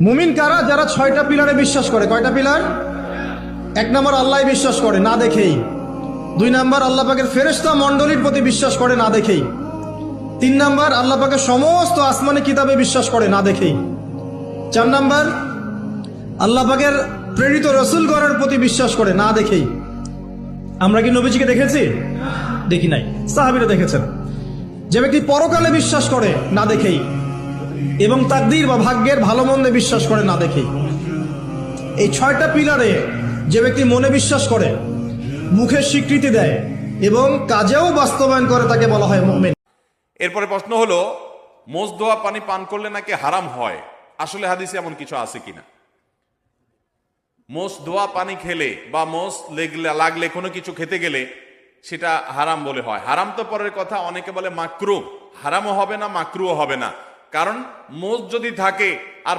মুমিন কারা? যারা 6টা পিলারে বিশ্বাস করে। কয়টা পিলার? 1 নম্বর আল্লাহ বিশ্বাস করে না দেখেই। 2 নম্বর আল্লাহ পাকের ফেরেশতা মণ্ডলীর প্রতি বিশ্বাস করে না দেখেই। 3 নম্বর আল্লাহ পাকের সমস্ত আসমানি কিতাবে বিশ্বাস করে না দেখেই। 4 নম্বর আল্লাহ পাকের প্রেরিত রাসূলগণের প্রতি বিশ্বাস করে না দেখেই। আমরা কি নবীজিকে দেখেছি? দেখি নাই। সাহাবীরা দেখেছেন। যে ব্যক্তি পরকালে বিশ্বাস করে না দেখেই এবং তাকদীর বা ভাগ্যের ভালো মন্দে বিশ্বাস করে না দেখেই। এই 6টা পিলারে যে ব্যক্তি মনে বিশ্বাস করে, মুখে স্বীকৃতি দেয় এবং কাজেও বাস্তবায়ন করে, তাকে বলা হয় মুমিন। এরপরে প্রশ্ন হলো, মোষ ধোয়া পানি পান করলে নাকি হারাম হয়, আসলে হাদিসে এমন কিছু আছে কিনা? মোষ ধোয়া পানি খেলে বা মোষ লাগলে কোনো কিছু খেতে গেলে সেটা হারাম বলে হয়। হারাম তো পরের কথা, অনেকে বলে মাকরুহ। হারামও হবে না, মাকরুহও হবে না, কারণ মোষ যদি থাকে আর